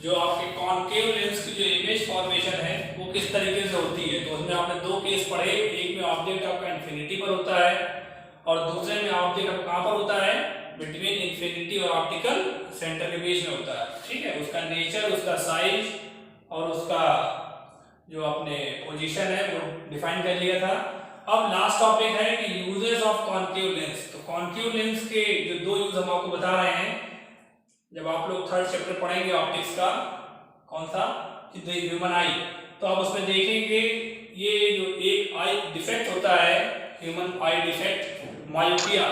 जो आपके concave lens की जो इमेज फॉर्मेशन है वो किस तरीके से होती है। तो उसमें आपने दो केस पढ़े, एक में ऑब्जेक्ट आपका इन्फिनिटी पर होता है और दूसरे में ऑब्जेक्ट आपका कहाँ पर होता है, बिटवीन इन्फिनिटी और ऑप्टिकल सेंटर के बीच में होता है। ठीक है, उसका नेचर, उसका साइज और उसका जो अपने पोजीशन है वो डिफाइन कर लिया था। अब लास्ट टॉपिक है कि यूजेस ऑफ कॉनकेव लेंस। तो कॉनकेव लेंस के जो दो यूज हम आपको बता रहे हैं, जब आप लोग थर्ड चैप्टर पढ़ेंगे ऑप्टिक्स का, कौन सा, ह्यूमन आई, तो आप उसमें देखेंगे ये जो एक आई डिफेक्ट होता है, ह्यूमन आई डिफेक्ट, मायोपिया।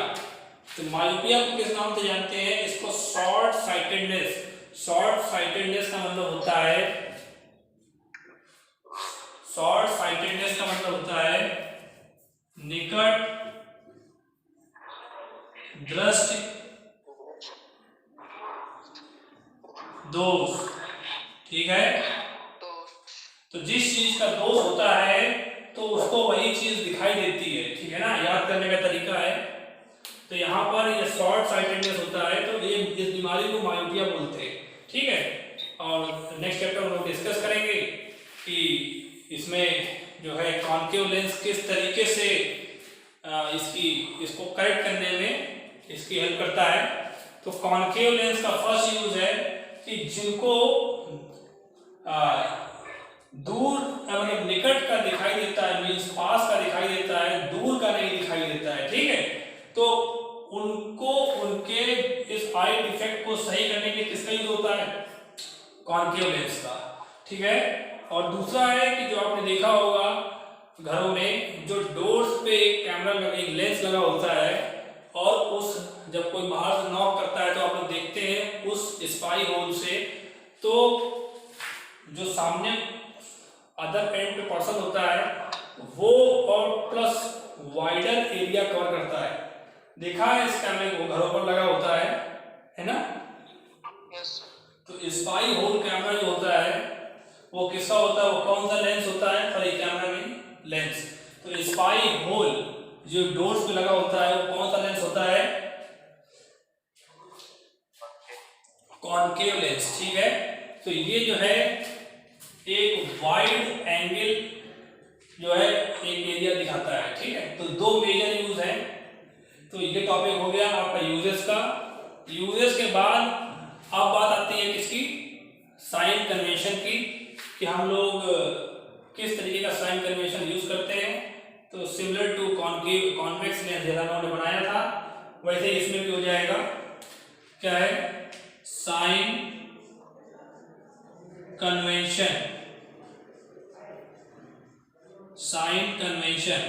तो मायोपिया को किस नाम से जानते हैं, इसको शॉर्ट साइटेडनेस। शॉर्ट साइटेडनेस का मतलब होता है, शॉर्ट साइटेडनेस का मतलब होता है निकट दृष्टि दोष। ठीक है, तो जिस चीज का दोष होता है तो उसको वही चीज दिखाई देती है। ठीक है ना, याद करने का तरीका है। तो यहाँ पर ये शॉर्ट साइटेडनेस होता है, तो ये इस बीमारी को मायोपिया बोलते हैं। ठीक है, और नेक्स्ट चैप्टर में हम डिस्कस करेंगे कि इसमें जो है कॉनकेव लेंस किस तरीके से इसको करेक्ट करने में इसकी हेल्प करता है। तो कॉनकेव लेंस का फर्स्ट यूज है कि जिनको दूर मतलब निकट का दिखाई देता है, मीन्स पास का दिखाई देता है, दूर का नहीं दिखाई देता है। ठीक है, तो उनको उनके इस आई डिफेक्ट को सही करने के किसका यूज होता है, कॉनकेव लेंस का। ठीक है, और दूसरा है कि जो आपने देखा होगा घरों में जो डोर्स पे एक कैमरा लगा, एक लेंस लगा होता है, और उस जब कोई बाहर से नॉक करता है तो आप लोग देखते हैं उस स्पाई होल से, तो जो सामने अदर एंड पे पर्सन होता है वो और प्लस वाइडर एरिया कवर करता है। देखा है इस कैमरे को, घरों पर लगा होता है ना। तो स्पाई होल कैमरा जो होता है वो किसका होता है, वो कौन सा लेंस होता है, पर एक कैमरा में लेंस। तो स्पाई होल जो डोर्स पे लगा होता है वो कौन सा लेंस होता है, कॉनकेव लेंस। ठीक है, तो ये जो है एक वाइड एंगल जो है एक एरिया दिखाता है। ठीक है, तो दो मेजर यूज है। तो ये टॉपिक हो गया आपका यूजेस का। यूजेस के बाद अब बात आती है किसकी, साइन कन्वेंशन की, कि हम लोग किस तरीके का साइन कन्वेंशन यूज करते हैं। तो similar to concave convex lens जैसा उन्होंने बनाया था वैसे इसमें भी हो जाएगा। क्या है, साइन कन्वेंशन। साइन कन्वेंशन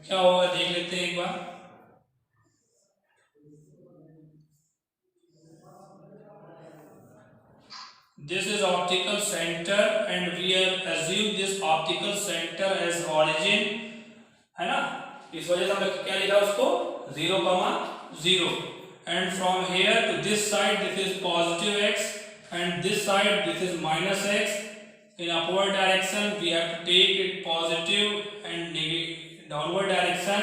क्या होगा देख लेते हैं एक बार। This is optical center and we have assumed this optical center as origin, है ना। इस वजह से हमने क्या लिखा उसको 0,0, and from here to this side this is positive x and this side this is minus x. In upward direction we have to take it positive and downward direction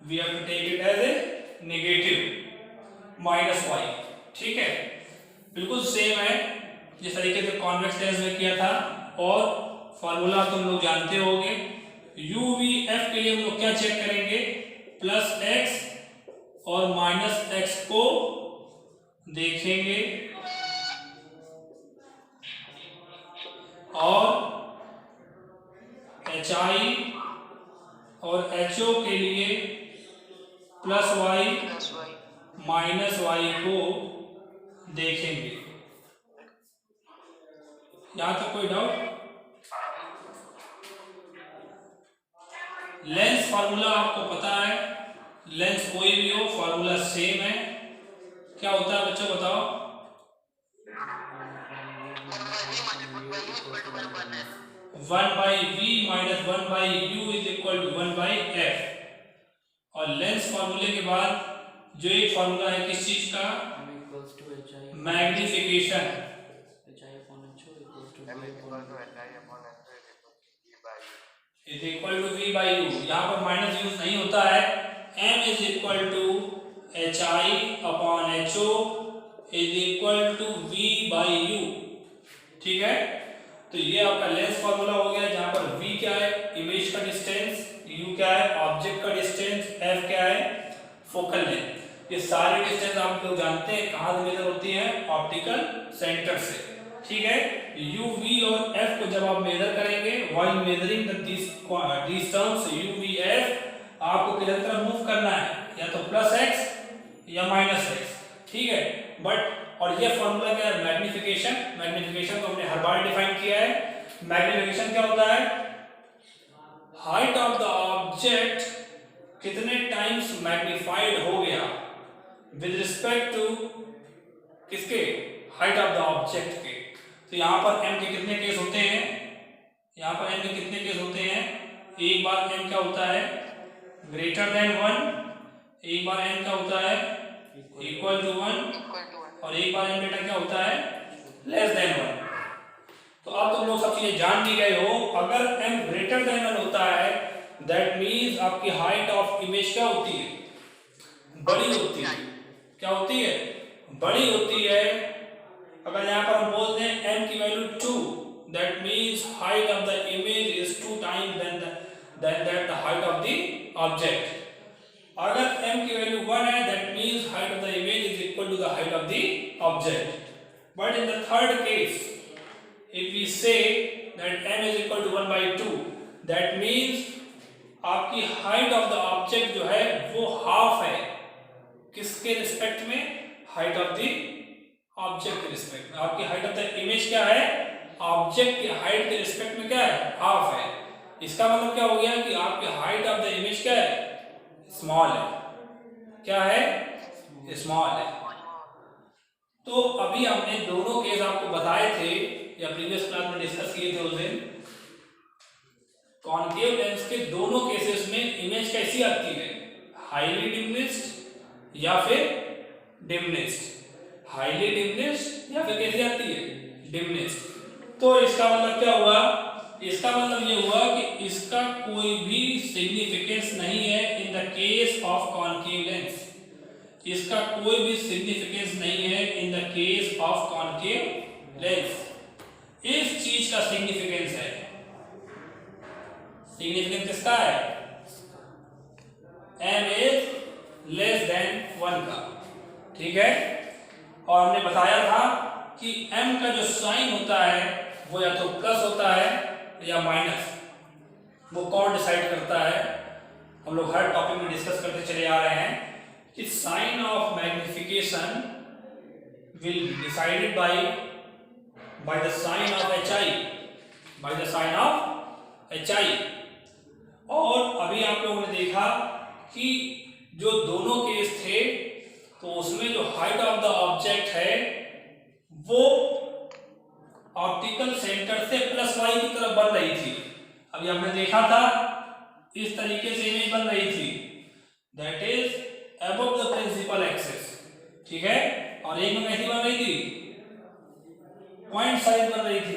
we have to take it as a negative minus y। ठीक है, बिल्कुल same है जिस तरीके से convex lens में किया था। और फॉर्मूला तुम लोग जानते होंगे, UVF के लिए हम लोग क्या चेक करेंगे, प्लस x और माइनस x को देखेंगे, और HI और HO के लिए प्लस y माइनस y को देखेंगे। यहां तक कोई डाउट? लेंस फार्मूला आपको पता है, लेंस कोई भी हो फार्मूला सेम है। क्या होता है बच्चों बताओ, 1/v minus 1/u is equal to 1/f। और लेंस फार्मूले के बाद जो एक फार्मूला है किस चीज का, magnification, is equal to v by u। यहाँ पर माइनस यूज नहीं होता है। m is equal to HI upon HO is equal to v by u। ठीक है। तो ये आपका लेंस फार्मूला हो गया, जहां पर v क्या है, इमेज का डिस्टेंस, u क्या है, ऑब्जेक्ट का डिस्टेंस, f क्या है, फोकल लेंथ। ये सारी डिस्टेंस आप लोग जानते हैं कहां से मेजर होती है, ऑप्टिकल सेंटर से, ठीक है। u v और f को जब आप मेजर करेंगे, while measuring these terms u v f, आपको किधर तरफ मूव करना है, या तो प्लस x या माइनस x, ठीक है। बट और ये फॉर्मूला क्या है, मैग्निफिकेशन। मैग्निफिकेशन को हमने हर बार डिफाइन किया है। मैग्निफिकेशन क्या होता है, हाइट ऑफ द ऑब्जेक्ट कितने टाइम्स मैग्निफाइड हो गया विद रिस्पेक्ट टू किसके, हाइट ऑफ द ऑब्जेक्ट के। तो यहाँ पर m के कितने केस होते हैं, यहाँ पर m के कितने केस होते हैं, एक बार m क्या होता है, ग्रेटर देन 1, एक बार m क्या होता है, इक्वल टू 1, और एक बार m बेटा क्या होता है, लेस देन 1। तो अब तुम लोग सब चीजें जान भी गए हो। अगर m ग्रेटर देन 1 होता है, दैट मीन्स आपकी हाइट ऑफ इमेज क्या होती है, बड़ी होती है। क्या होती है, बड़ी होती है। अगर यहाँ पर हम बोल दें m की value 2, that means height of the image is 2 times than that the height of the object. अगर m की वैल्यू 1 है, that means height of the image is equal to the height of the object. But in the third case, if we say that m is equal to 1 by 2, that means आपकी height of the object जो है वो half है, किसके respect में, height of the object के respect में। आपकी हाइट ऑफ द इमेज क्या है, ऑब्जेक्ट की हाइट के रिस्पेक्ट में क्या है, हाफ है। इसका मतलब क्या हो गया कि आपकी हाइट ऑफ द इमेज क्या है, स्मॉल है। क्या है, स्मॉल है। तो अभी हमने दोनों केस आपको बताए थे, या प्रीवियस क्लास में डिस्कस किए थे उस दिन। कॉन्केव लेंस के दोनों केसेस में इमेज कैसी आती है, हाईली डिमिनिश्ड या फिर डिमिनिश्ड, हाईली डिमिनिश्ड या फिर कैसी आती है, डिमिनिश्ड। तो इसका मतलब क्या हुआ, इसका मतलब ये हुआ कि इसका कोई भी सिग्निफिकेंस नहीं है in the case of concave lens. इसका कोई भी सिग्निफिकेंस नहीं है in the case of concave lens. इस चीज का सिग्निफिकेंस है, सिग्निफिकेंस किसका है, m इज लेस देन 1 का, ठीक है। और हमने बताया था कि m का जो साइन होता है वो या तो प्लस होता है या माइनस, वो कौन डिसाइड करता है। हम लोग हर टॉपिक में डिस्कस करते चले आ रहे हैं कि sign of magnification will be decided by the sign of hi, by the sign of hi। और अभी आप लोगों ने देखा कि जो दोनों केस थे, तो उसमें जो हाइट ऑफ द ऑब्जेक्ट है वो ऑप्टिकल सेंटर से प्लस वाई की तरफ बढ़ रही थी। अभी हमने देखा था इस तरीके से इमेज बन रही थी, that is above the principal axis, ठीक है। और एक में कैसी बन रही थी, पॉइंट साइज बन रही थी।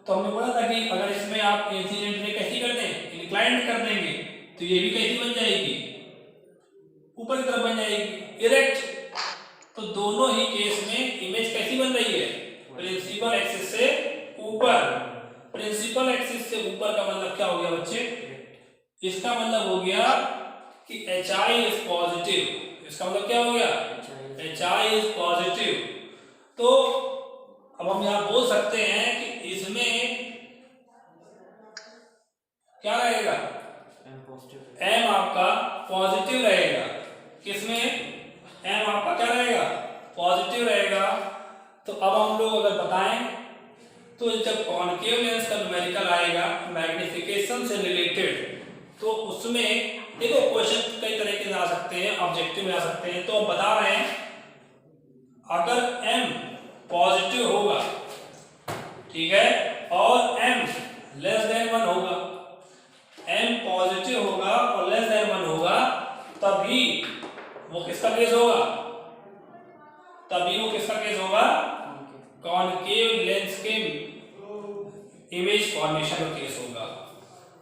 तो हमने बोला था कि अगर इसमें आप इंसिडेंट रे कैसी कर दें, इंक्लाइंड कर देंगे, तो ये भी कैसी बन जाएगी, ऊपर की तरफ बन जाएगी, इरेक्ट। तो दोनों ही केस में इमेज कैसी बन रही है, प्रिंसिपल एक्सिस से ऊपर। प्रिंसिपल एक्सिस से ऊपर का मतलब क्या हो गया बच्चे, इसका मतलब हो गया कि hi इज पॉजिटिव। इसका मतलब क्या हो गया, hi इज पॉजिटिव। तो अब हम यहां बोल सकते हैं कि इसमें क्या रहेगा, m आपका पॉजिटिव रहेगा। किसमें, m आपका क्या रहेगा, पॉजिटिव रहेगा। तो अब हम लोग अगर बताएं तो जब कॉन्केव लेंस का न्यूमेरिकल आएगा मैग्निफिकेशन से रिलेटेड, तो उसमें देखो क्वेश्चन कई तरह के आ सकते हैं, ऑब्जेक्टिव में आ सकते हैं। तो हम बता रहे हैं अगर m पॉजिटिव होगा, ठीक है, और m लेस देन 1 होगा, m पॉजिटिव होगा और लेस देन 1 होगा, तभी वो किसका केस होगा, तभी वो किसका केस होगा, कॉन्केव लेंस के इमेज फॉर्मेशन का केस होगा।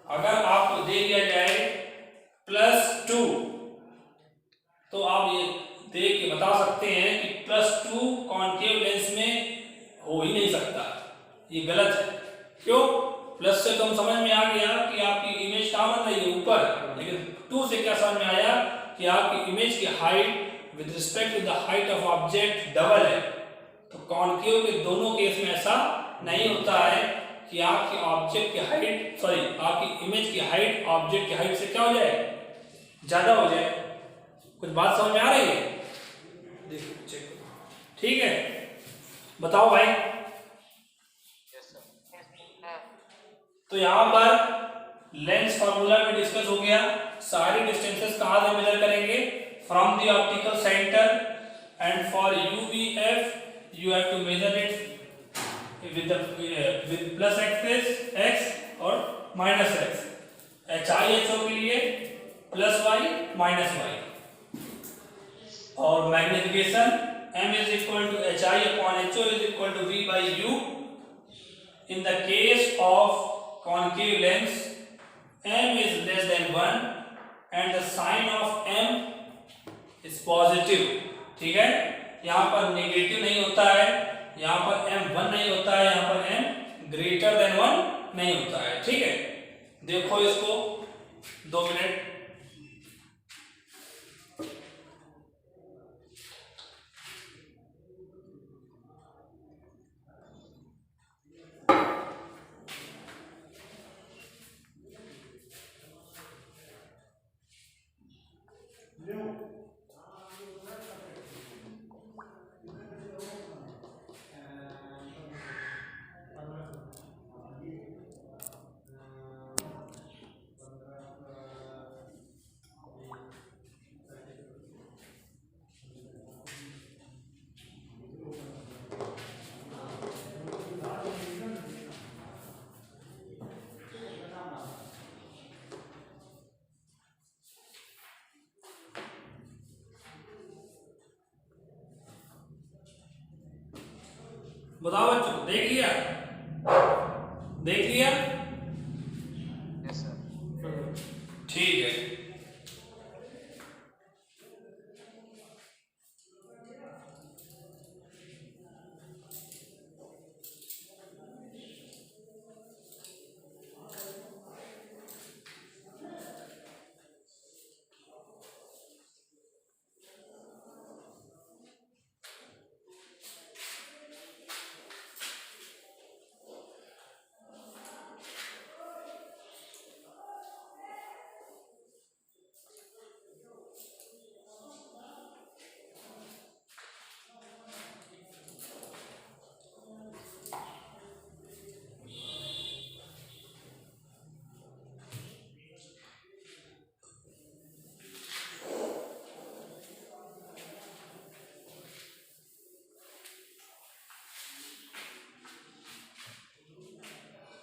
अगर आपको दे दिया जाए +2, तो आप ये देख के बता सकते हैं कि +2 कॉन्केव लेंस में हो ही नहीं सकता, ये गलत है। क्यों? प्लस से तो हम समझ में आ गया कि आपकी इमेज कहाँ बन रही है, ऊपर, लेकिन 2 से क्या समझ में आया कि आपकी इमेज की height with respect to the height of object double है। तो कॉनकेव के दोनों केस में ऐसा नहीं होता है कि आपकी ऑब्जेक्ट की हाइट, सॉरी आपकी इमेज की हाइट ऑब्जेक्ट की हाइट से क्या हो जाए, ज्यादा हो जाए। कुछ बात समझ में आ रही है? देखो चेक करो, ठीक है, बताओ भाई। तो यहां पर लेंस फार्मूला में डिस्कस हो गया, सारी डिस्टेंसेस कहां से मेजर करेंगे, from the optical centre, and for UVF you have to measure it with plus axis x और माइनस x, HIHO के लिए प्लस y माइनस y, और magnification m is equal to HI upon HO is equal to V by U. In the case of concave lens, m is less than 1 and the sign of m is positive, ठीक है, यहाँ पर negative नहीं होता है, यहाँ पर m 1 नहीं होता है, यहाँ पर m ग्रेटर देन 1 नहीं होता है, ठीक है। देखो इसको 2 मिनट। बताओ बच्चों, देख लिया? देख लिया? Yes sir. ठीक है।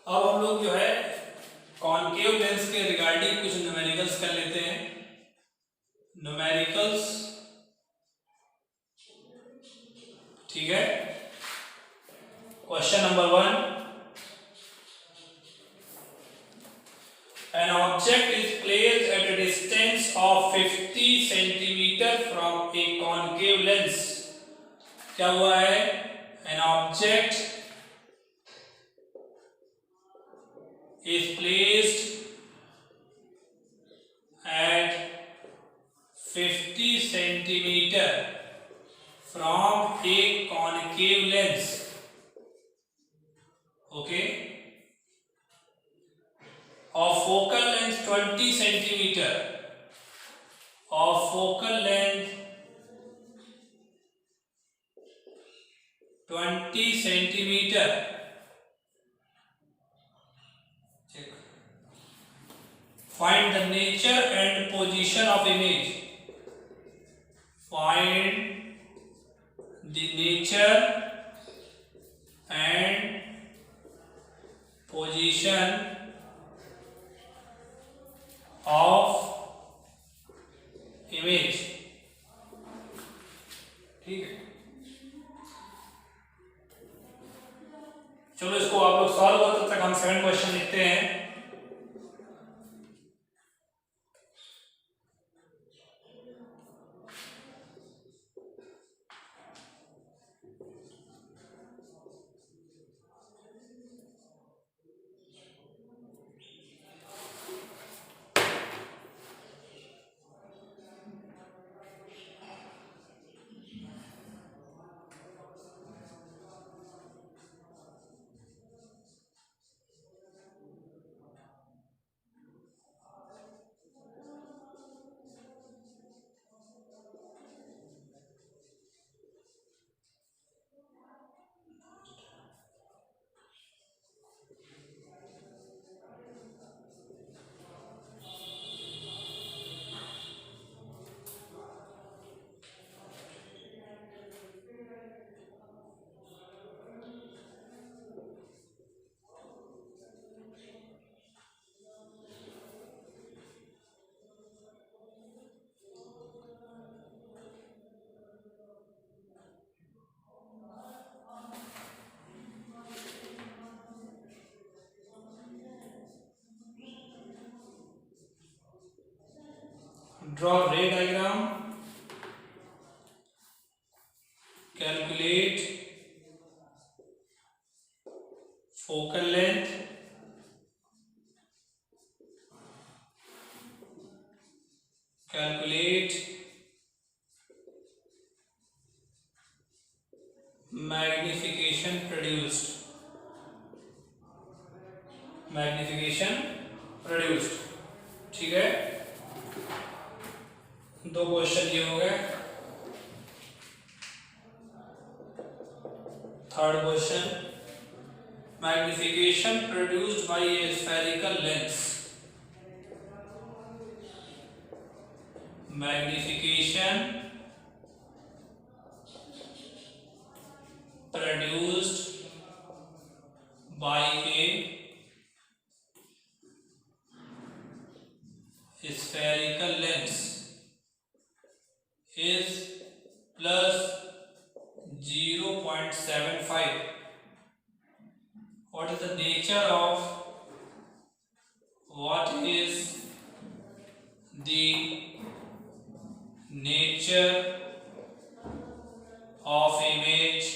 अब हम लोग जो है कॉनकेव लेंस के रिगार्डिंग कुछ न्यूमेरिकल्स कर लेते हैं। न्यूमेरिकल्स, ठीक है। Question number 1, an object is placed at a distance of 50 centimeter from a concave lens। क्या हुआ है? an object is placed at 50 centimeter from a concave lens, okay, of focal length 20 centimeter, of focal length 20 centimeter। Find the nature and position of image. Find the nature and position of image, ठीक है। चलो इसको आप लोग solve हो, तब तक हम सेकंड क्वेश्चन लिखते हैं। ड्रॉ रे diagram, calculate focal length, calculate magnification produced, ठीक है। दो क्वेश्चन ये हो गए। Third question, magnification produced by A spherical lens, magnification produced by a spherical lens is plus 0.75. What is the nature of, what is the nature of image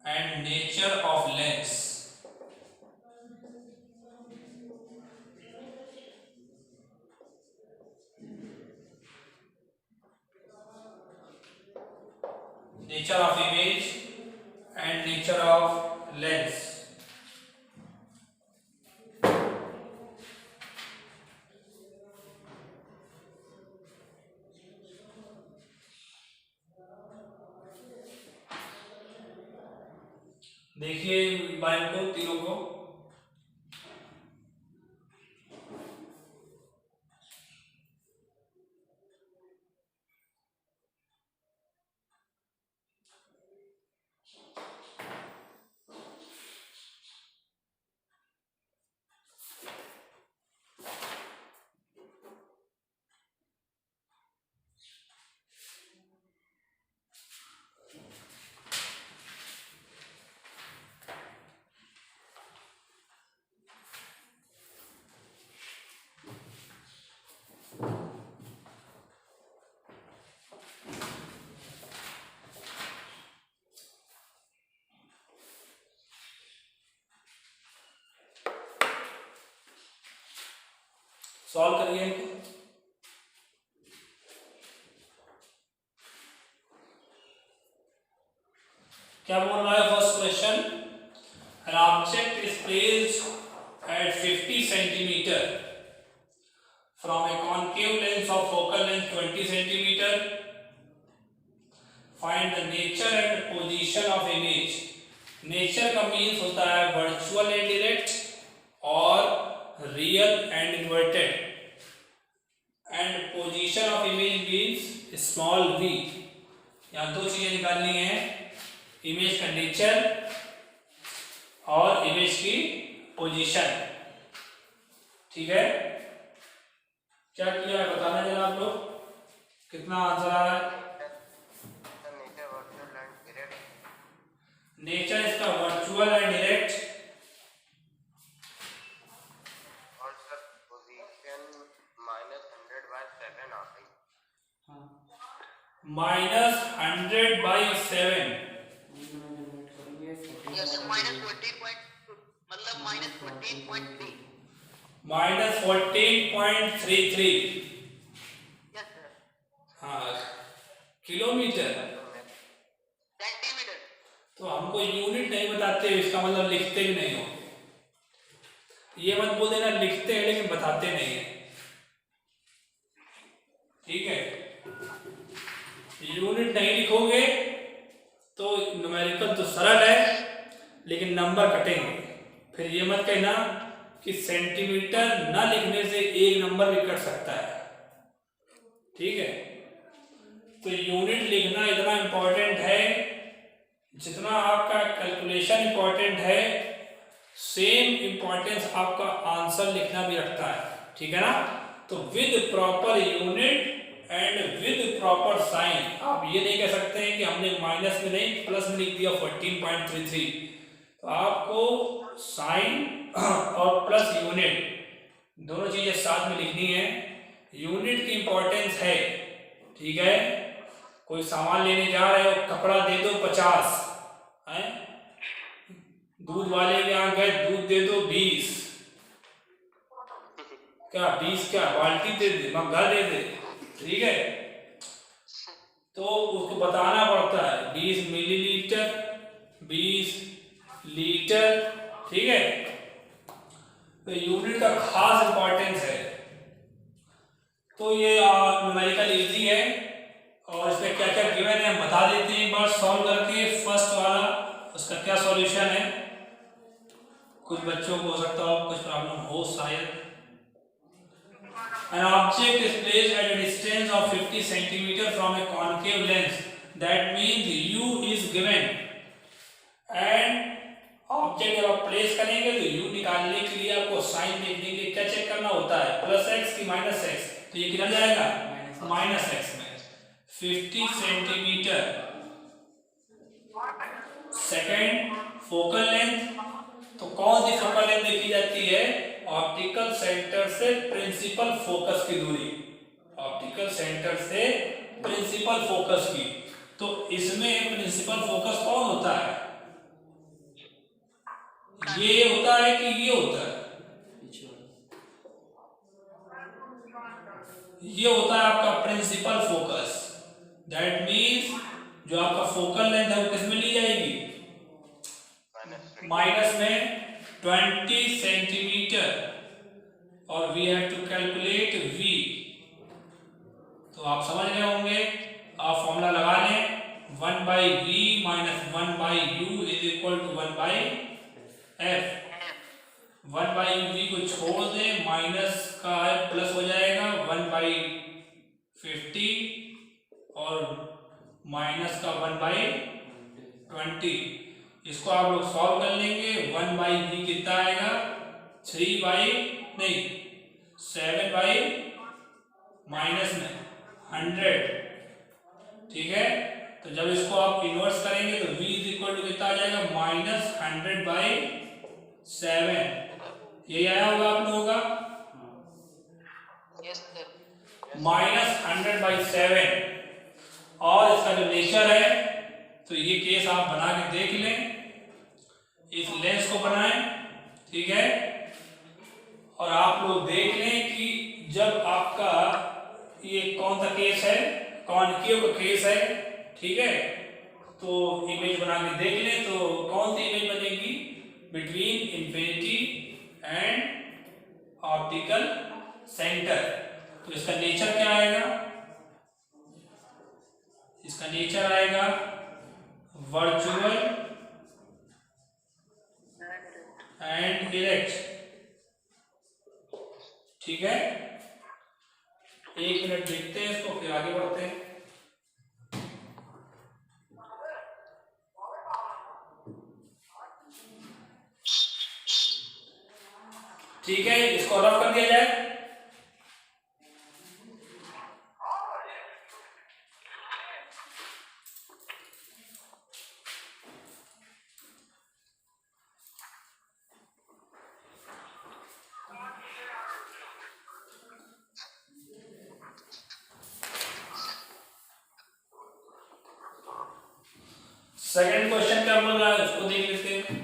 and nature of lens? Nature of image and nature of lens. देखिए bike को, तीनों को। Solve करिए इनको। क्या बोल रहा है first question, an object is placed at 50 centimeter from a concave lens of focal length 20 centimeter. Find the nature and position of image. Nature का मीन्स होता है वर्चुअल एंड डायरेक्ट और real and inverted, and position of image means small v। यहाँ दो चीजें निकालनी है, image का नेचर और इमेज की पोजीशन, ठीक है। क्या किया है बताना जरा आप लोग, कितना आंसर आ रहा है। नेचर इसका वर्चुअल एंड डायरेक्ट, और सर पोजीशन -100/7 आ गई। -100/7, यस -14 मतलब -14.3। -14.33, यस सर। हाँ किलोमीटर। सेंटीमीटर। तो हमको यूनिट नहीं बताते, इसका मतलब लिखते भी नहीं हो। ये मत बोल देना लिखते हैं लेकिन बताते नहीं है, ठीक है। यूनिट नहीं लिखोगे तो न्यूमेरिकल तो सरल है लेकिन नंबर कटेंगे। फिर ये मत कहना कि सेंटीमीटर ना लिखने से एक नंबर भी कट सकता है, ठीक है। तो यूनिट लिखना इतना इंपॉर्टेंट है जितना आपका कैलकुलेशन इंपॉर्टेंट है, सेम इंपॉर्टेंस आपका आंसर लिखना भी रखता है, ठीक है ना। तो with proper unit and with proper sign, आप ये नहीं कह सकते हैं कि हमने माइनस में नहीं प्लस में लिख दिया 14.33। तो आपको साइन और प्लस यूनिट दोनों चीजें साथ में लिखनी है। यूनिट की इंपॉर्टेंस है, ठीक है। कोई सामान लेने जा रहे हो, कपड़ा दे दो 50 है, दूध वाले के यहाँ गए, दूध दे दो 20, क्या 20 क्या बाल्टी दे दे, मग्गा दे दे, ठीक है। तो उसको बताना पड़ता है 20 मिलीलीटर, 20 लीटर, ठीक है। तो यूनिट का खास इंपॉर्टेंस है। तो ये न्यूमेरिकल इजी है और इसमें क्या क्या गिवन है हम बता देते हैं एक बार सॉल्व करके। फर्स्ट वाला उसका क्या सॉल्यूशन है, कुछ बच्चों को हो सकता हो कुछ प्रॉब्लम हो शायद। An object is placed at a distance of 50 centimeter from a concave lens. That means u is given. And object जब आप प्लेस करेंगे तो u निकालने के लिए आपको साइन देखने के लिए क्या चेक करना होता है, प्लस x की माइनस x। तो ये कितना जाएगा माइनस x में 50 सेंटीमीटर। सेकेंड फोकल लेंथ, तो कौन सी फोकल लेंथ देखी जाती है, ऑप्टिकल सेंटर से प्रिंसिपल फोकस की दूरी, ऑप्टिकल सेंटर से प्रिंसिपल फोकस की। तो इसमें प्रिंसिपल फोकस कौन होता है, ये होता है कि ये होता है, ये होता है आपका प्रिंसिपल फोकस। दैट मींस जो आपका फोकल लेंथ है वो किसमें ली जाएगी, माइनस में 20 सेंटीमीटर, और we have to calculate v। तो आप समझ रहे होंगे, आप फॉर्मूला लगा लें 1/v minus 1/u is equal to 1/f। 1/v को छोड़ दें, माइनस का प्लस हो जाएगा 1/50 और माइनस का 1/20। इसको आप लोग सॉल्व कर लेंगे। 1/v कितना आएगा 7 माइनस में 100, ठीक है। तो जब इसको आप इन्वर्स करेंगे तो v इज इक्वल टू कितना आ जाएगा माइनस 100/7। ये आया होगा आप लोगों का माइनस 100/7। और इसका जो नेचर है, तो ये केस आप बना के देख लें, इस लेंस को बनाएं, ठीक है। और आप लोग देख लें कि जब आपका ये कौन सा केस है, कॉनकेव का केस है, ठीक है। तो इमेज बना के देख लें, तो कौन सी इमेज बनेगी, between infinity and optical centre. तो इसका नेचर क्या आएगा, इसका नेचर आएगा वर्चुअल एंड इरेक्ट, ठीक है। 1 मिनट देखते हैं इसको, फिर आगे बढ़ते हैं। ठीक है, इसको रफ कर दिया जाए। सेकंड क्वेश्चन क्या बोल रहा है उसको देख लेते हैं।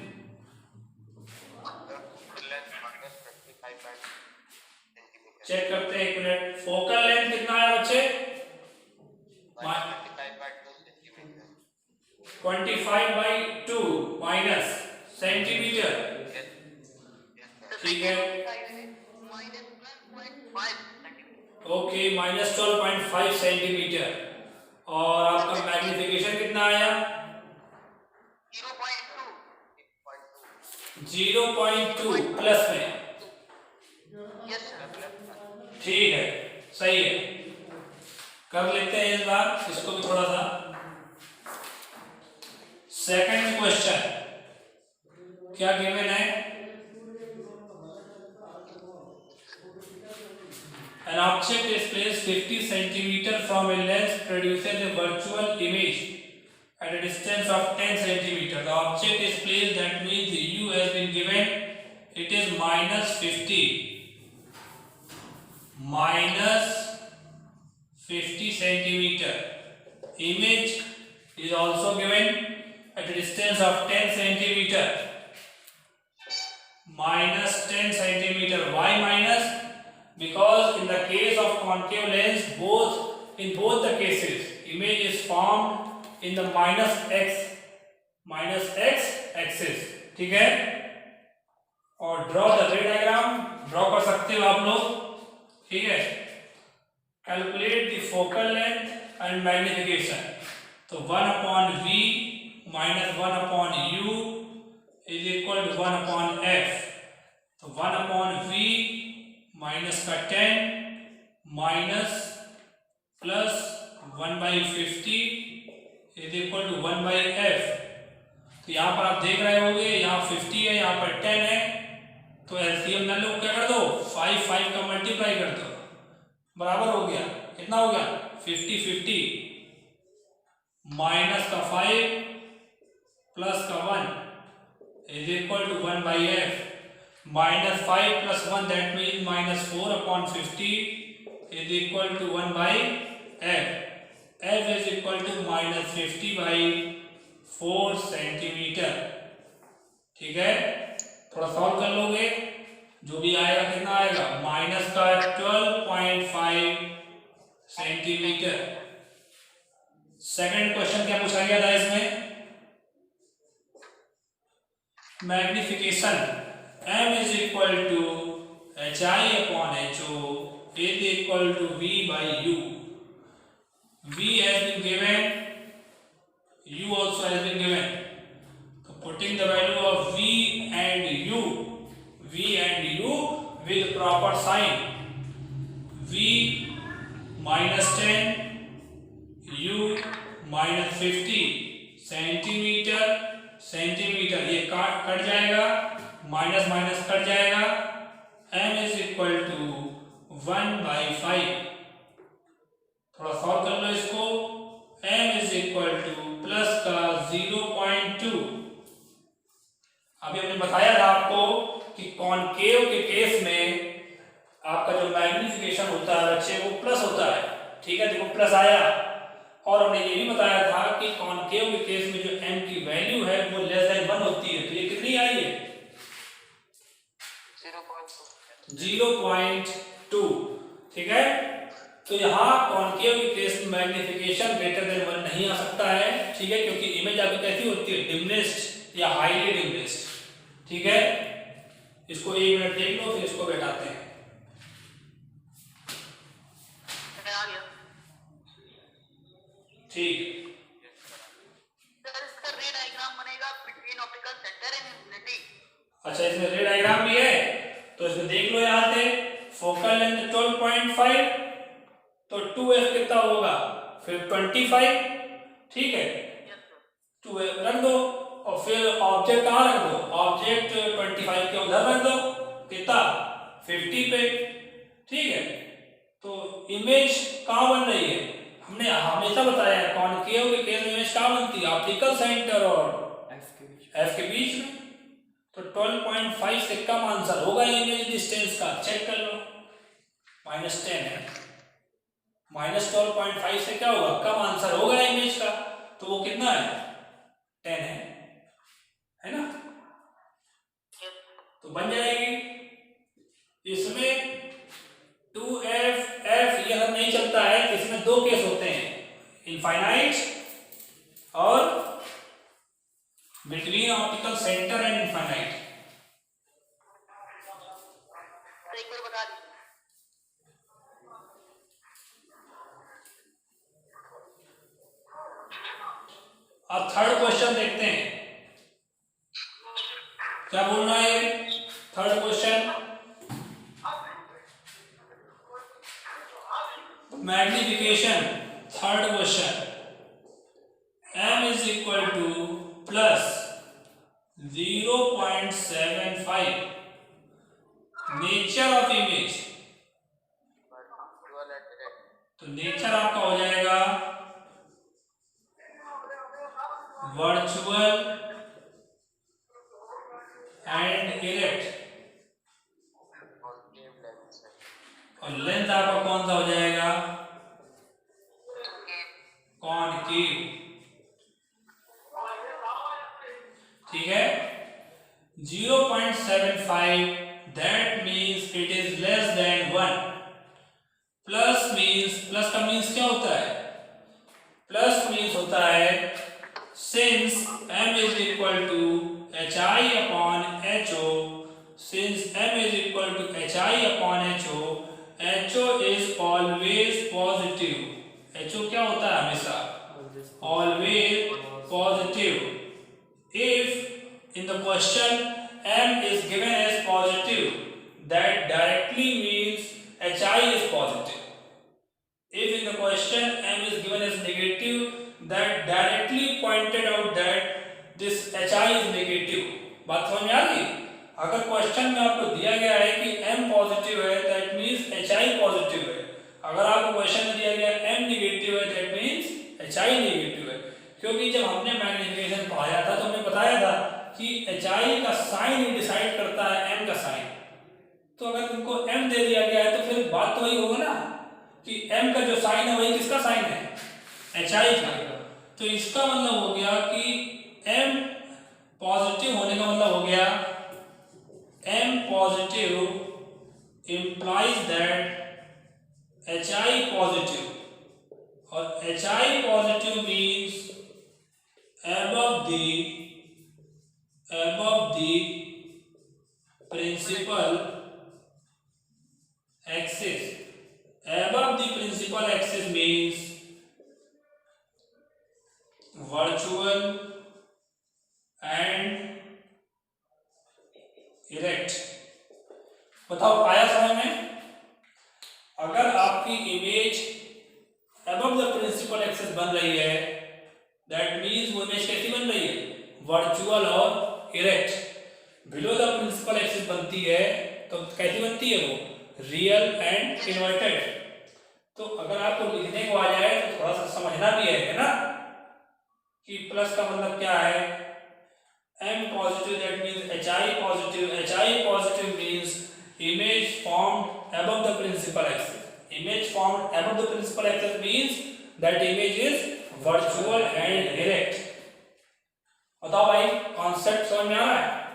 चेक करते हैं 1 मिनट। फोकल लेंथ कितना है बच्चे, 25/2 माइनस सेंटीमीटर, ठीक है। Okay, minus 12.5 centimetre. और आपका मैग्निफिकेशन कितना आया 0.2 प्लस में, ठीक है, सही है। कर लेते हैं इस बार इसको भी थोड़ा सा। सेकंड क्वेश्चन क्या गिवन है, an object is placed 50 centimeter from a lens produces a virtual image at a distance of 10 centimeter. The object is placed, that means u has been given, it is -50, minus 50 centimeter. Image is also given at a distance of 10 centimeter. Minus 10 centimeter. Why minus? Because in the case of concave lens, in both the cases, image is formed in the minus x axis. ठीक है? और draw the रे diagram draw कर सकते हो आप लोग. ठीक है? Calculate the focal length and magnification. तो 1/v minus 1/u is equal to 1/f. तो 1/v माइनस का 10 minus plus 1/50 is equal to 1/f. तो यहाँ पर आप देख रहे होंगे, यहाँ 50 है, यहाँ पर 10 है, तो एलसीएम ना लो, क्या कर दो 5 का मल्टीप्लाई कर दो, बराबर हो गया. कितना हो गया 50 माइनस का 5 प्लस का 1 is equal to 1/f. minus 5 plus 1 that means minus 4/50 is equal to 1/f. f is equal to minus 50/4 centimeter. ठीक है? थोड़ा सॉल्व कर लोगे, जो भी आएगा कितना आएगा माइनस का 12.5 सेंटीमीटर. सेकंड क्वेश्चन क्या पूछा गया था इसमें? Magnification. m is equal to hi/ho is equal to v/u. v has been given, u also has been given. So putting the value of v and u with proper sign. v minus 10, u minus 50 centimetre. ये cut जाएगा, minus minus cut जाएगा. m is equal to 1/5. थोड़ा solve कर लो इसको. m is equal to plus का 0.2. अभी हमने बताया था आपको कि कॉनकेव के केस में आपका जो मैग्निफिकेशन होता है बच्चे वो प्लस होता है. ठीक है, देखो प्लस आया. और हमने ये भी बताया था कि कॉनकेव के केस में जो m की वैल्यू है वो लेस देन 1 होती है. तो ये कितनी आई है 0.2. ठीक है? तो यहाँ कॉनकेव के केस में मैग्निफिकेशन ग्रेटर देन 1 नहीं आ सकता है. ठीक है? क्योंकि इमेज आपकी कैसी होती है डिमनेस्ड या हाईली डिमनेस्ड. ठीक है? इसको 1 मिनट देख लो, फिर इसको बैठाते हैं. ठीक. सर इसका रे डायग्राम बनेगा between optical centre and infinity. अच्छा, इसमें रे डायग्राम भी है, तो इसमें देख लो. यहाँ से फोकल लेंथ 12.5, तो 2f कितना होगा फिर 25. ठीक है, 2f रख दो और फिर ऑब्जेक्ट कहाँ रख दो, ऑब्जेक्ट 25 के उधर रख दो. कितना 50 पे. ठीक है, तो इमेज कहाँ बन रही है? हमने हमेशा बताया है कॉनकेव के केस में इमेज कहाँ बनती है ऑप्टिकल सेंटर और f के बीच में. तो 12.5 से कम आंसर होगा इमेज डिस्टेंस का. चेक कर लो. -10 है, -12.5 से क्या होगा कम आंसर होगा इमेज का. तो वो कितना है 10 है ना? तो बन जाएगी. इसमें 2f f ये सब नहीं चलता है. इसमें दो केस होते हैं, इनफाइनाइट और between optical centre and infinite. एक बार बता दीजिए. अब थर्ड क्वेश्चन देखते हैं क्या बोलना है. Third question magnification. Third question m is equal to plus 0.75. Nature of image. तो नेचर आपका हो जाएगा वर्चुअल एंड इरेक्ट, और लेंथ ठीक है 0.75 that means it is less than 1 plus means plus का मीन्स क्या होता है प्लस मीन्स होता है since m is equal to hi upon ho since m is equal to hi upon ho is always positive ho क्या होता है हमेशा always positive if in the question m is given as positive that directly means hi is positive if in the question m is given as negative that directly pointed out that this hi is negative बात समझ में आ गई अगर question में आपको दिया गया है कि m पॉजिटिव है दैट मींस hi पॉजिटिव है अगर आपको क्वेश्चन में दिया गया m नेगेटिव है दैट मींस hi नेगेटिव है क्योंकि जब हमने मैग्नीफिकेशन पढ़ाया था तो हमने बताया था कि hi का साइन ही डिसाइड करता है m का साइन तो अगर तुमको m दे दिया गया है तो फिर बात तो वही होगा ना कि m का जो साइन है वही किसका साइन है hi का तो इसका मतलब हो गया कि m पॉजिटिव होने का मतलब हो गया m positive implies that hi positive और hi positive means above the principal axis above the principal axis means virtual and erect बताओ आया समझ में अगर आपकी image above the principal axis बन रही है दैट मींस वो इमेज कैसी बन रही है वर्चुअल और erect below the principal axis बनती है तो कैसी बनती है वो रियल एंड इन्वर्टेड तो अगर आपको लिखने को आ जाए तो थोड़ा सा समझना भी है ना कि प्लस का मतलब क्या है m positive that means hi positive means image formed above the principal axis image formed above the principal axis means that image is virtual and direct बताओ भाई कॉन्सेप्ट समझ में आ रहा है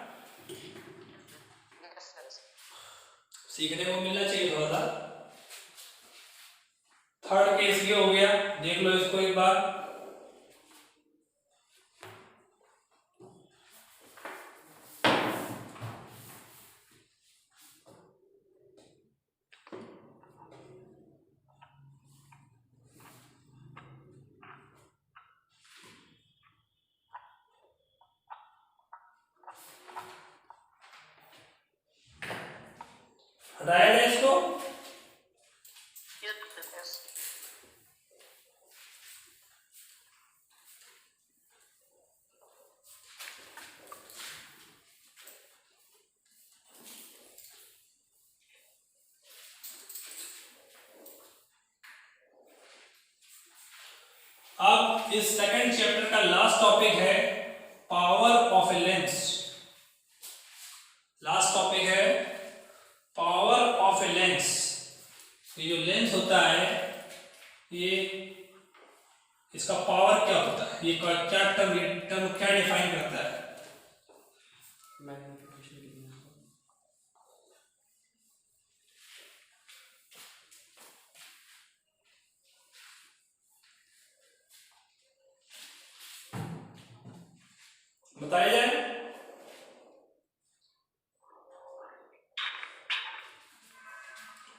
सीखने को मिलना चाहिए थोड़ा सा थर्ड केस ये हो गया देख लो इसको एक बार हटाया जाए इसको अब इस सेकंड चैप्टर का लास्ट टॉपिक है power of a lens last topic है पावर ऑफ ए लेंस ये जो लेंस होता है ये इसका पावर क्या होता है ये क्या टर्म क्या डिफाइन करता है बताया जाए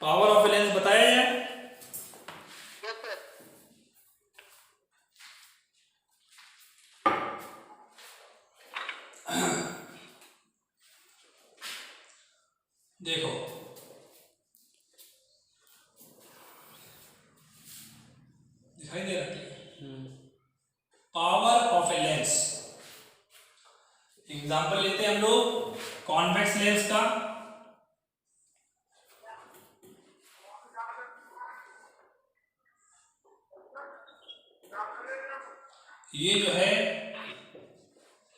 पावर ऑफ ए लेंस बताया जाए देखो दिखाई दे रहा है power of a lens example लेते हैं हम लोग कॉन्वेक्स लेंस का ये जो है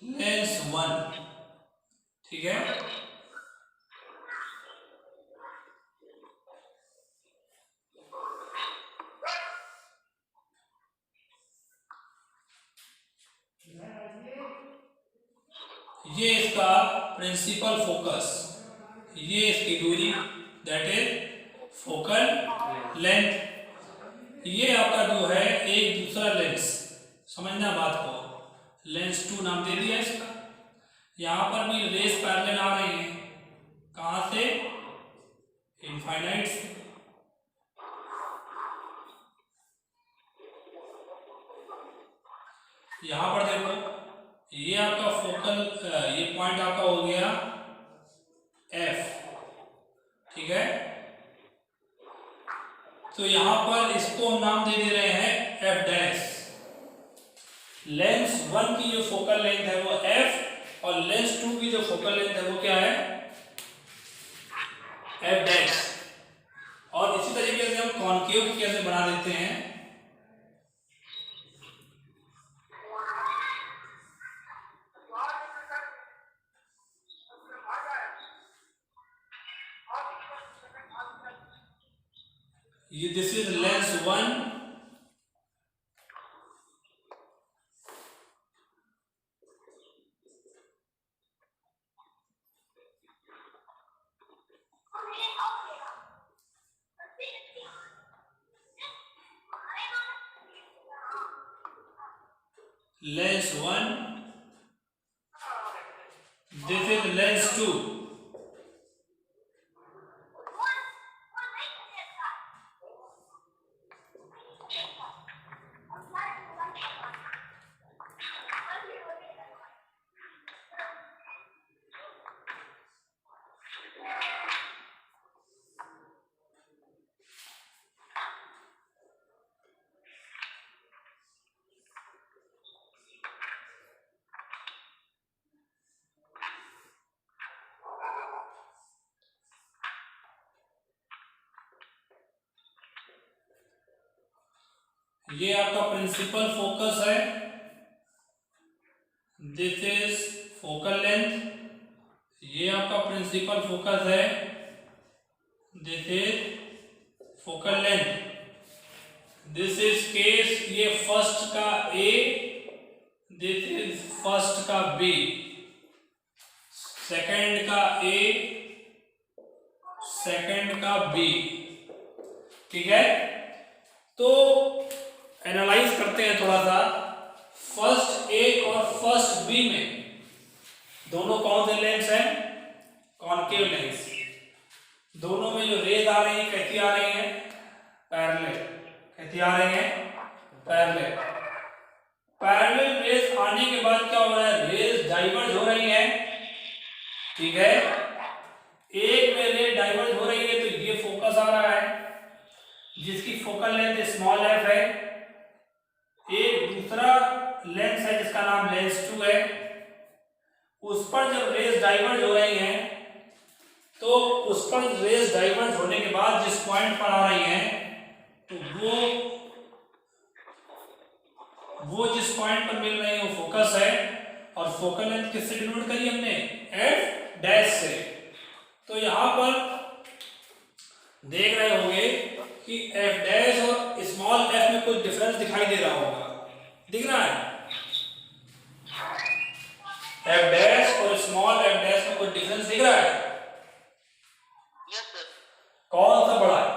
लेंस 1 ठीक है ये इसका प्रिंसिपल फोकस, ये इसकी दूरी दैट इज फोकल लेंथ। ये आपका जो है एक दूसरा लेंस, समझना बात को, लेंस 2 नाम दे दिया इसका। यहाँ पर भी रेस पैरेलल आ रही है, कहाँ से, इनफाइनाइट से। यहाँ पर देखो ये आपका फोकल, ये पॉइंट आपका हो गया F, ठीक है। तो यहाँ पर इसको हम नाम दे दे रहे हैं F डैश। लेंस 1 की जो फोकल लेंथ है वो F और लेंस 2 की जो फोकल लेंथ है वो क्या है, F डैश। और इसी तरीके से हम कॉनकेव कैसे बना देते हैं, ये this is lens 1, lens 1, this is lens 2। ये आपका प्रिंसिपल फोकस है, दिस इज फोकल लेंथ। ये आपका प्रिंसिपल फोकस है, this is focal length. This is case, ये फर्स्ट का A, दिस इज फर्स्ट का B, सेकंड का A, सेकंड का B, ठीक है। तो एनालाइज करते हैं थोड़ा सा। फर्स्ट A और फर्स्ट B में दोनों कौन से लेंस हैं, कॉनकेव लेंस। दोनों में जो रेज आ रही है कैसी आ रही है, पैरेलल। कैसी आ रही है, पैरेलल। पैरेलल रेज आने के बाद क्या हो रहा है, रेज डाइवर्ज हो रही है, ठीक है। एक में रे डाइवर्ज हो रही है तो ये फोकस आ रहा है जिसकी फोकल लेंथ स्मॉल f है। एक दूसरा लेंस है जिसका नाम लेंस 2 है, उस पर जब रेज डाइवर्ज हो रही हैं तो उस पर रेज डाइवर्ज होने के बाद जिस पॉइंट पर आ रही हैं तो वो जिस पॉइंट पर मिल रही है वो फोकस है। और फोकल लेंथ किससे डिनोट करी हमने, F डैश से। तो यहां पर देख रहे होंगे कि F डैश और स्मॉल f में कुछ डिफरेंस दिखाई दे रहा होगा, दिख रहा है। F डैश और स्मॉल f डैश में कुछ डिफरेंस दिख रहा है। Yes sir. कौन सा बड़ा है,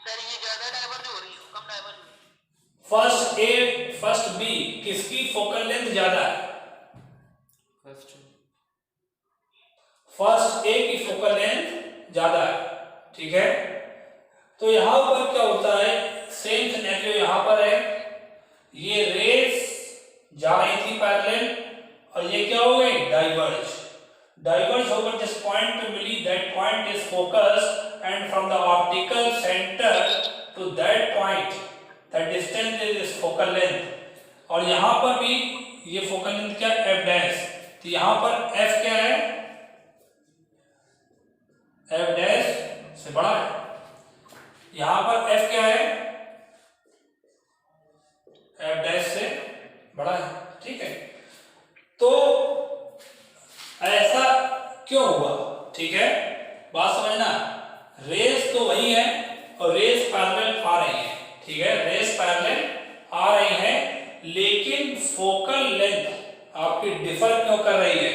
सर ये ज्यादा डाइवर्ज हो रही है, कम डाइवर्ज हो रही है। फर्स्ट A फर्स्ट B किसकी फोकल लेंथ ज्यादा है, फर्स्ट A की फोकल लेंथ ज्यादा है, ठीक है। तो यहां पर क्या होता है, सेम सिनेरियो यहां पर है। ये रेस जा रही थी पैरेलल और ये क्या हो गई, डाइवर्ज। डाइवर्ज होकर जिस पॉइंट पे मिली that point is focus and from the optical centre to that point that distance is focal length. और यहां पर भी ये फोकल लेंथ क्या, F डैश। तो यहां पर F क्या है, F डैश से बड़ा है। यहां पर F क्या है, F डैश से बड़ा है, ठीक है। तो ऐसा क्यों हुआ, ठीक है, बात समझना। रेस तो वही है और रेस पैरेलल आ रही है, ठीक है, रेस पैरेलल आ रही है, लेकिन लेकिन फोकल लेंथ आपकी डिफर क्यों कर रही है?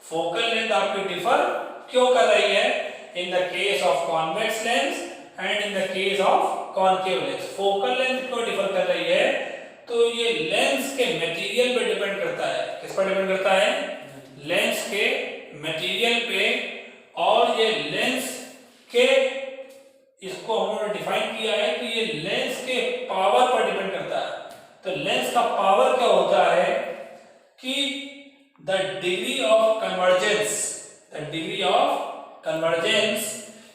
फोकल लेंथ आपकी डिफर क्यों कर रही है? In the case of convex lens and in the case of concave lens focal length क्यों डिफर कर रही है? तो ये लेंस के मटेरियल पे डिपेंड करता है। किस पर डिपेंड करता है? लेंस के मटेरियल पे। और ये लेंस के, इसको हमने डिफाइन किया है कि ये लेंस के पावर पर डिपेंड करता है। तो लेंस का पावर क्या होता है कि the degree of convergence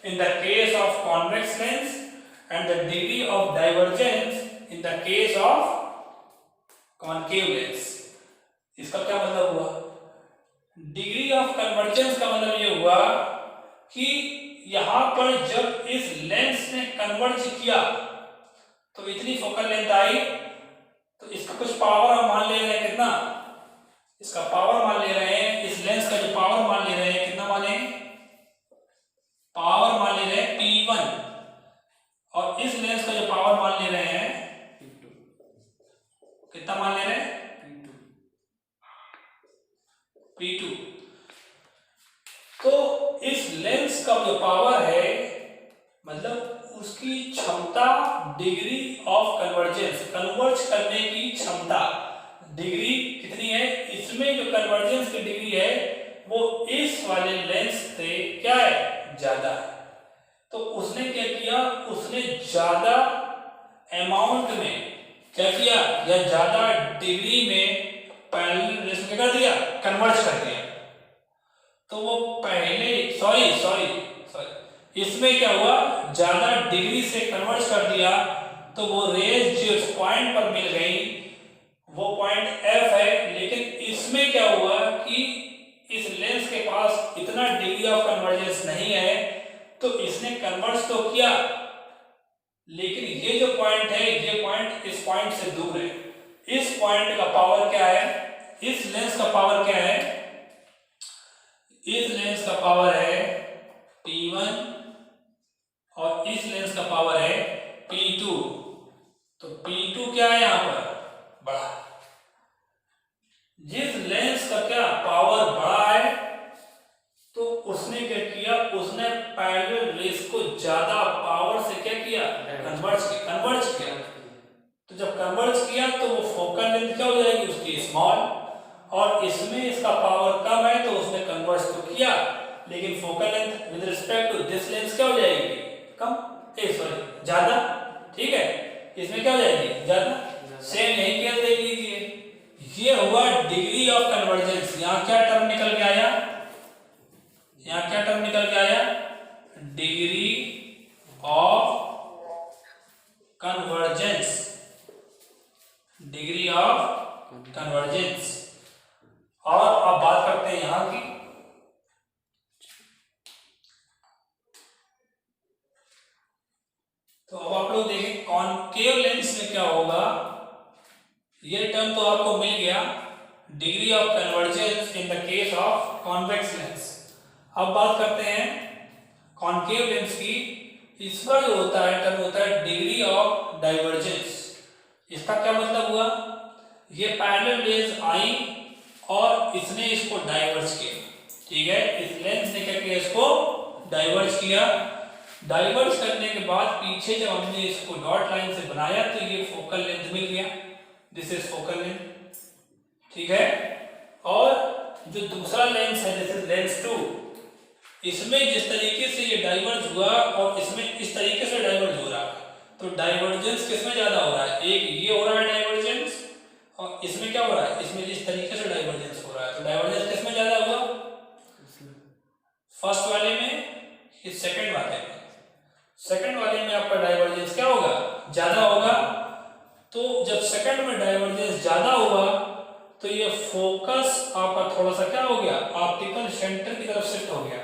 in the case of convex lens and the degree of divergence in the case of concave lens. इसका क्या मतलब हुआ? डिग्री ऑफ कन्वर्जेंस का मतलब ये हुआ कि यहां पर जब इस लेंस ने कन्वर्ज किया तो इतनी फोकल लेंथ आई, तो इसका कुछ पावर हम मान ले रहे हैं। कितना? इसका पावर मान ले रहे हैं, इस लेंस का जो पावर मान ले रहे हैं, कितना माने? पावर मान ले रहे हैं P1, और इस लेंस का जो पावर मान ले रहे हैं कितना मान ले रहे हैं? P2। तो इस लेंस का जो पावर है, मतलब उसकी क्षमता, डिग्री ऑफ कन्वर्जेंस, कन्वर्ज करने की क्षमता, डिग्री कितनी है? इसमें जो कन्वर्जेंस की डिग्री है वो इस वाले लेंस से क्या है? ज्यादा है। तो उसने क्या किया? उसने ज्यादा अमाउंट में क्या किया, या ज्यादा डिग्री में पैरेलल रेस में कर दिया, कन्वर्ज कर दिया। तो वो पहले इसमें क्या हुआ? ज्यादा डिग्री से कन्वर्ज कर दिया, तो वो रेज जो इस पॉइंट पर मिल गई वो पॉइंट F है। लेकिन इसमें क्या हुआ कि इस लेंस के पास इतना डिग्री ऑफ कन्वर्जेंस नहीं है, तो इसने कन्वर्ज तो किया, लेकिन ये जो पॉइंट है, ये पॉइंट इस पॉइंट से दूर है। इस पॉइंट का पावर क्या है? इस लेंस का पावर क्या है? इस लेंस का पावर है P1 और इस लेंस का पावर है P2। तो P2 क्या है यहां पर? बड़ा। जिस लेंस का क्या पावर बड़ा है, तो उसने क्या किया? उसने पैरेलल रेस को ज्यादा पावर से क्या किया? कन्वर्ज किया। तो जब कन्वर्ज किया तो वो फोकल लेंथ क्या हो जाएगी उसकी? स्मॉल। और इसमें इसका पावर कम है, तो उसने कन्वर्ज तो किया, लेकिन focal length with respect to this lens क्या हो जाएगी? कम, ज्यादा। ठीक है, इसमें क्या हो जाएगी? ज्यादा। सेम यही केस देख लीजिए, ये हुआ डिग्री ऑफ कन्वर्जेंस। यहां क्या टर्म निकल के आया? यहां क्या टर्म निकल के आया? Degree of convergence, degree of convergence. और अब बात करते हैं यहां की। तो अब आप लोग देखें कॉनकेव लेंस में क्या होगा। ये टर्म तो आपको मिल गया, degree of convergence in the case of convex lens. अब बात करते हैं कॉनकेव लेंस की। इसका जो होता है टर्म होता है डिग्री ऑफ डाइवर्जेंस। इसका क्या मतलब हुआ? ये पैरेलल रेज आई और इसने इसको डाइवर्ज किया। ठीक है, इस लेंस ने क्या किया? इसको डाइवर्ज किया। डाइवर्ज करने के बाद पीछे जब हमने इसको डॉट लाइन से बनाया तो ये फोकल लेंथ मिल गया। This is focal length. ठीक है, और जो दूसरा लेंस है दिस इज लेंस 2, इसमें जिस तरीके से ये डाइवर्ज हुआ और इसमें इस तरीके से डाइवर्ज हो रहा है, तो डाइवर्जेंस किसमें ज्यादा हो रहा है? एक ये हो रहा है डाइवर्जेंस, और इसमें क्या हो रहा है? इसमें जिस तरीके से डाइवर्जेंस हो रहा है, तो डाइवर्जेंस किसमें ज्यादा हुआ? फर्स्ट वाले में, इस सेकंड वाले में। सेकंड वाले में आपका डाइवर्जेंस क्या होगा? ज्यादा होगा। तो जब सेकंड में डाइवर्जेंस ज्यादा हुआ तो ये फोकस आपका थोड़ा सा क्या हो गया? ऑप्टिकल सेंटर की तरफ शिफ्ट हो गया,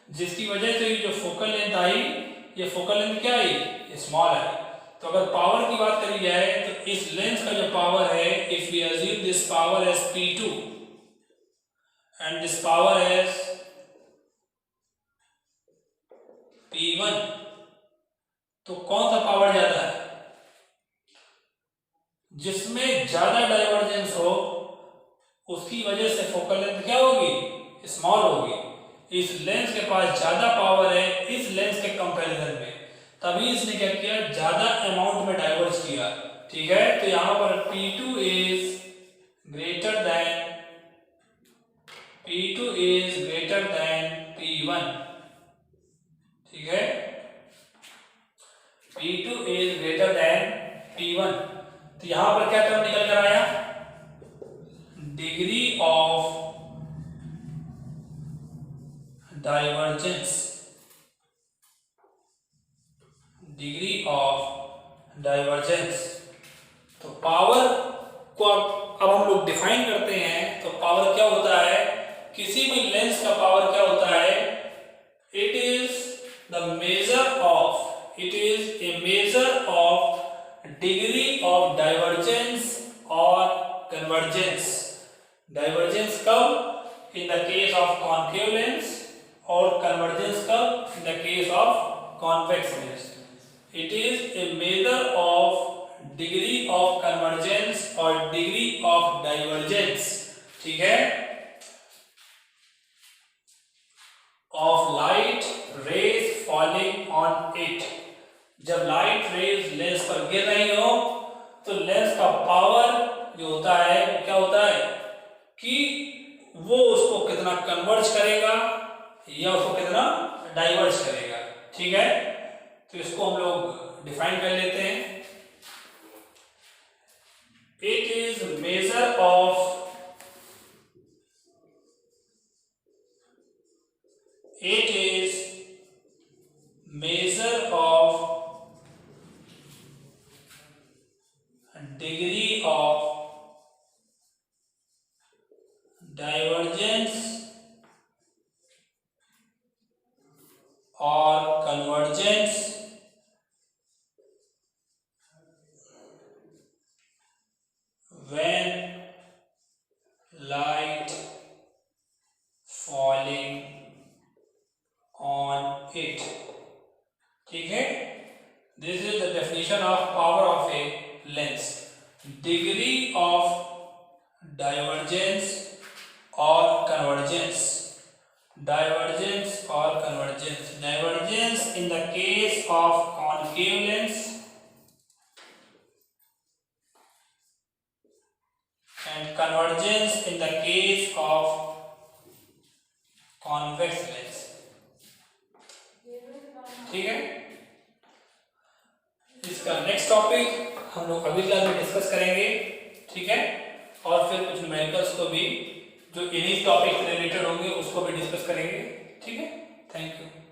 जिसकी वजह से ये जो फोकल लेंथ आई, ये फोकल लेंथ क्या आई? स्मॉल है। तो अगर पावर की बात करी जाए तो इस लेंस का जो पावर है, if we assume this power as P2 and this power as P1, तो कौन सा पावर ज्यादा है? जिसमें ज्यादा डाइवर्जेंस हो उसकी वजह से फोकल लेंथ क्या होगी, स्मॉल होगी। इस लेंस के पास ज्यादा पावर है इस लेंस के कंपैरिजन में, तभी इसने क्या किया, ज्यादा अमाउंट में डाइवर्ज किया। ठीक है, तो यहां पर P2 is greater than P1। ठीक है, P2 is greater than P1। तो यहां पर क्या टर्म निकल कर आया, degree of divergence. Degree of divergence. तो पावर को अब हम लोग डिफाइन करते हैं। तो पावर क्या होता है, किसी भी लेंस का पावर क्या होता है, it is the measure of, it is a measure of degree of divergence और कन्वर्जेंस। डाइवर्जेंस कब, in the case of concave lens, और कन्वर्जेंस कब, in the case of convex lens. It is a measure of degree of convergence और degree of divergence. ठीक है, of light rays falling on it. जब light rays lens पर गिर रही हो तो लेंस का पावर जो होता है क्या होता है कि वो उसको कितना कन्वर्ज करेगा या उसको कितना डाइवर्ज करेगा। ठीक है, तो इसको हम लोग डिफाइन कर लेते हैं। It is measure of, it is measure of degree of divergence or convergence when light falling on it। ठीक है, this is the definition of power of a lens, degree of divergence और convergence. Divergence और convergence, divergence in the case of concave lens and convergence in the case of convex lens. ठीक है, इसका next topic हम लोग अगली class में discuss करेंगे। ठीक है, और फिर कुछ न्यूमेरिकल्स को भी जो इन्हीं टॉपिक से रिलेटेड होंगे उसको भी डिस्कस करेंगे। ठीक है, थैंक यू।